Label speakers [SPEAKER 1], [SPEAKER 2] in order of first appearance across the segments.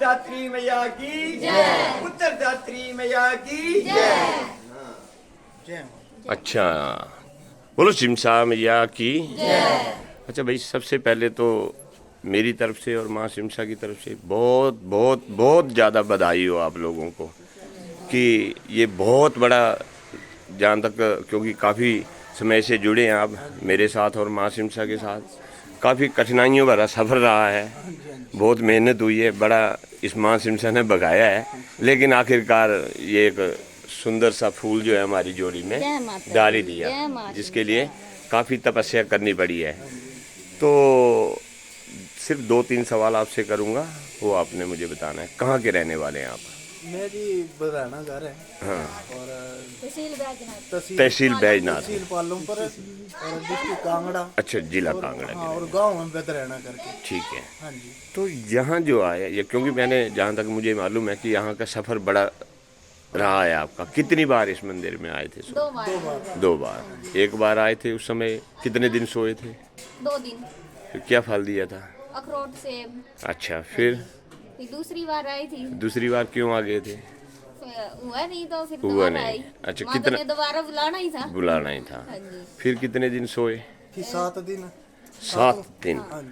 [SPEAKER 1] दात्री मैया की जय, उत्तर दात्री मैया की जय।
[SPEAKER 2] अच्छा, बोलो शिमसा मैया की जय। अच्छा भाई, सबसे पहले तो मेरी तरफ से और माँ शिमसा की तरफ से बहुत बहुत बहुत ज़्यादा बधाई हो आप लोगों को कि ये बहुत बड़ा, जहाँ तक क्योंकि काफ़ी समय से जुड़े हैं आप मेरे साथ और माँ शिमसा के साथ, काफ़ी कठिनाइयों भरा सफ़र रहा है, बहुत मेहनत हुई है, बड़ा इस माँ शिमसा ने भगाया है, लेकिन आखिरकार ये एक सुंदर सा फूल जो है हमारी जोड़ी में डाल ही दिया, जिसके लिए काफ़ी तपस्या करनी पड़ी है। तो सिर्फ 2-3 सवाल आपसे करूँगा, वो आपने मुझे बताना है। कहाँ के रहने वाले हैं आप?
[SPEAKER 3] मेरी बदाना घर है।
[SPEAKER 2] हाँ।
[SPEAKER 3] और
[SPEAKER 2] तहसील बैजनाथ,
[SPEAKER 3] तहसील पालमपुर और डिस्ट्रिक्ट कांगड़ा।
[SPEAKER 2] अच्छा, जिला कांगड़ा।
[SPEAKER 3] हाँ, और गांव में बदरैना करके।
[SPEAKER 2] ठीक है।
[SPEAKER 3] हाँ जी।
[SPEAKER 2] तो यहाँ जो आया ये, क्योंकि मैंने जहाँ तक मुझे मालूम है कि यहाँ का सफ़र बड़ा रहा है आपका, कितनी बार इस मंदिर में आए थे?
[SPEAKER 4] 2 बार।
[SPEAKER 2] 2 बार। एक बार आए थे, उस समय कितने दिन सोए थे?
[SPEAKER 4] 2 दिन।
[SPEAKER 2] फिर क्या फल दिया था?
[SPEAKER 4] अखरोट सेब।
[SPEAKER 2] अच्छा, फिर
[SPEAKER 4] दूसरी बार आई थी।
[SPEAKER 2] दूसरी बार क्यों आ गए थे?
[SPEAKER 4] हुआ नहीं तो फिर
[SPEAKER 2] हुआ
[SPEAKER 4] दोबारा
[SPEAKER 2] नहीं।
[SPEAKER 4] आई।
[SPEAKER 2] अच्छा,
[SPEAKER 4] माँ
[SPEAKER 2] कितना?
[SPEAKER 4] ने दोबारा बुलाना ही था।
[SPEAKER 2] बुलाना ही था।
[SPEAKER 4] हाँ जी।
[SPEAKER 2] फिर कितने दिन सोए?
[SPEAKER 3] फिर 7 दिन।
[SPEAKER 2] 7 दिन।
[SPEAKER 3] हाँ जी।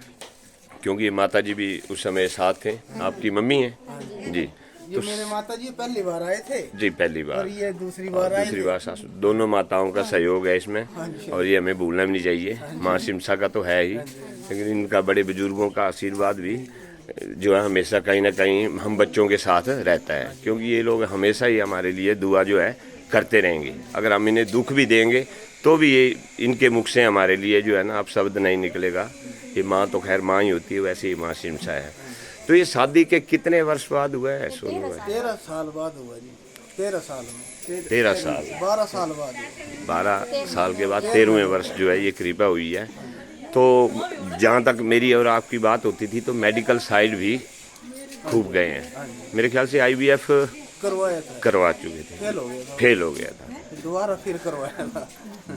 [SPEAKER 2] क्योंकि माता जी भी उस समय साथ थे, आपकी मम्मी हैं जी।
[SPEAKER 3] ये मेरे माता जी पहली बार आए थे
[SPEAKER 2] जी, पहली बार।
[SPEAKER 3] और ये दूसरी बार आए
[SPEAKER 2] दूसरी
[SPEAKER 3] थे।
[SPEAKER 2] बार सासू, दोनों माताओं का सहयोग है इसमें, और ये हमें भूलना भी नहीं चाहिए। माँ शिमसा का तो है ही, लेकिन इनका बड़े बुजुर्गों का आशीर्वाद भी जो है हमेशा कहीं ना कहीं हम बच्चों के साथ रहता है, क्योंकि ये लोग हमेशा ही हमारे लिए दुआ जो है करते रहेंगे। अगर हम इन्हें दुख भी देंगे तो भी ये इनके मुख से हमारे लिए जो है ना, अब शब्द नहीं निकलेगा। ये माँ तो खैर माँ ही होती है, वैसे ही माँ शिमसा है। तो ये शादी के कितने वर्ष बाद हुआ है सोनू भाई?
[SPEAKER 3] 13 साल बाद हुआ जी। 13 साल में
[SPEAKER 2] 13 साल।
[SPEAKER 3] 12 साल बाद।
[SPEAKER 2] 12 साल के बाद 13वें वर्ष जो है ये कृपा हुई है। तो जहाँ तक मेरी और आपकी बात होती थी तो मेडिकल साइड भी खूब गए हैं। मेरे ख्याल से IVF
[SPEAKER 3] करवाया था,
[SPEAKER 2] करवा चुके थे,
[SPEAKER 3] फेल हो गया था।
[SPEAKER 2] फेल हो गया था,
[SPEAKER 3] दोबारा फिर करवाया था।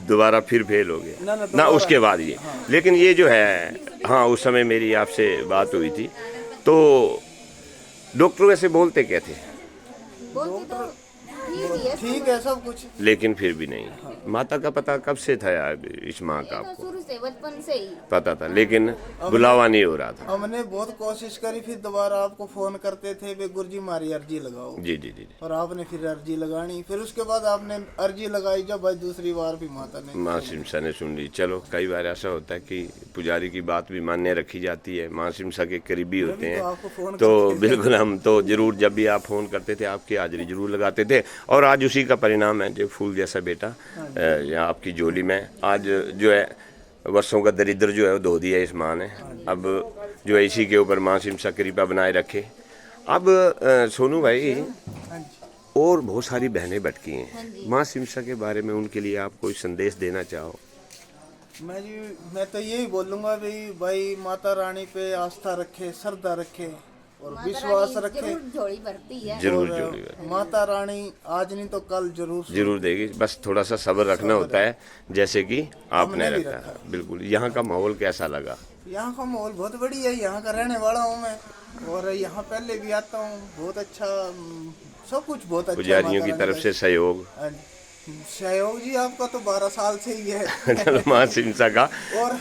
[SPEAKER 2] दोबारा फिर फेल हो गया
[SPEAKER 3] ना,
[SPEAKER 2] ना
[SPEAKER 3] दोबारा।
[SPEAKER 2] उसके बाद ये। लेकिन ये जो है, हाँ, उस समय मेरी आपसे बात हुई थी तो डॉक्टर वैसे बोलते क्या थे?
[SPEAKER 4] बोलते तो ठीक है।
[SPEAKER 3] ठीक है सब कुछ,
[SPEAKER 2] लेकिन फिर भी नहीं। माता का पता कब से था यार, इस माँ का
[SPEAKER 4] ये तो
[SPEAKER 2] आपको
[SPEAKER 4] शुरू से बचपन से ही
[SPEAKER 2] पता था, लेकिन बुलावा नहीं हो रहा था?
[SPEAKER 3] हमने बहुत कोशिश करी, फिर दोबारा आपको फोन करते थे वे गुरुजी मारी अर्जी लगाओ।
[SPEAKER 2] जी जी जी।
[SPEAKER 3] और आपने फिर अर्जी लगानी, फिर उसके बाद आपने अर्जी लगाई जब भाई दूसरी बार भी माता ने।
[SPEAKER 2] माँ शिमसा ने सुन ली। चलो, कई बार ऐसा होता है कि पुजारी की बात भी मान्य रखी जाती है, माँ शिमसा के करीबी होते
[SPEAKER 3] तो आपको
[SPEAKER 2] हैं,
[SPEAKER 3] फोन
[SPEAKER 2] तो
[SPEAKER 3] करते थे।
[SPEAKER 2] बिल्कुल हम तो जरूर, जब भी आप फ़ोन करते थे आपकी हाजिरी जरूर लगाते थे। और आज उसी का परिणाम है जो फूल जैसा बेटा यहाँ आपकी झोली में आज जो है, वर्षों का दरिद्र जो है वो धो दिया इस माँ ने। अब जो है इसी के ऊपर माँ शिमसा कृपा बनाए रखे। अब सोनू भाई, और बहुत सारी बहनें भटकी हैं, माँ शिमसा के बारे में उनके लिए आप कोई संदेश देना चाहो?
[SPEAKER 3] मैं तो यही बोलूंगा भाई माता रानी पे आस्था रखे, श्रद्धा रखे और विश्वास रखे।
[SPEAKER 4] जरूर झोली भरती है।
[SPEAKER 2] जरूर
[SPEAKER 3] और
[SPEAKER 2] जरूर
[SPEAKER 3] माता रानी आज नहीं तो कल जरूर
[SPEAKER 2] देगी, बस थोड़ा सा सब्र रखना होता है, जैसे कि आपने
[SPEAKER 3] हमने भी
[SPEAKER 2] रखा।
[SPEAKER 3] रखा।
[SPEAKER 2] बिल्कुल। यहाँ का माहौल कैसा लगा?
[SPEAKER 3] यहाँ का माहौल बहुत बढ़िया है, यहाँ का रहने वाला हूँ मैं, और यहाँ पहले भी आता हूँ। बहुत अच्छा, सब कुछ बहुत अच्छा।
[SPEAKER 2] पुजारियों की तरफ से सहयोग?
[SPEAKER 3] सहयोग जी आपका तो 12 साल से ही है।
[SPEAKER 2] चलो, माँ शिमसा का
[SPEAKER 3] और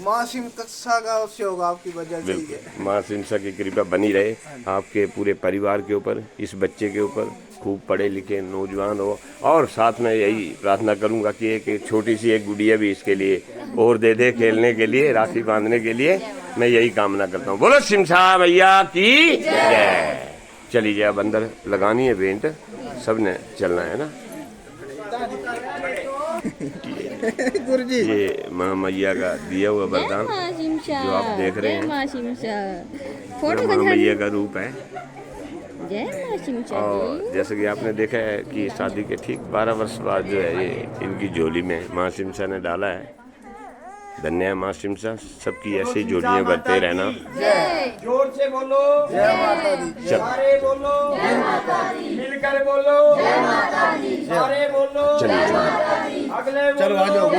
[SPEAKER 3] माँ शिमसा का सहयोग आपकी वजह से ही है।
[SPEAKER 2] माँ शिमसा की कृपा बनी रहे आपके पूरे परिवार के ऊपर, इस बच्चे के ऊपर। खूब पढ़े लिखे नौजवान हो, और साथ में यही प्रार्थना करूंगा कि एक छोटी सी एक गुड़िया भी इसके लिए और दे दे खेलने के लिए, राखी बांधने के लिए। मैं यही कामना करता हूँ। बोलो शिमसा मैया की जय। चली जाए, अब अंदर लगानी है पेंट, सबने चलना है ना।
[SPEAKER 3] गुरुजी,
[SPEAKER 2] ये माँ मैया का दिया हुआ वरदान जो आप देख रहे हैं, माँ मैया का रूप है। और जैसे कि आपने देखा है कि शादी के ठीक 12 वर्ष बाद जो है ये इनकी झोली में माँ शिमसा ने डाला है। धन्य है माँ शिमसा, सबकी ऐसी ही झोलियाँ भरते रहना।
[SPEAKER 1] जोर से बोलो
[SPEAKER 3] जय माता दी।
[SPEAKER 1] सारे बोलो जय माता दी, मिलकर बोलो जय माता दी, सारे बोलो
[SPEAKER 2] चलिए
[SPEAKER 1] अगले
[SPEAKER 3] चलो आ जाओ।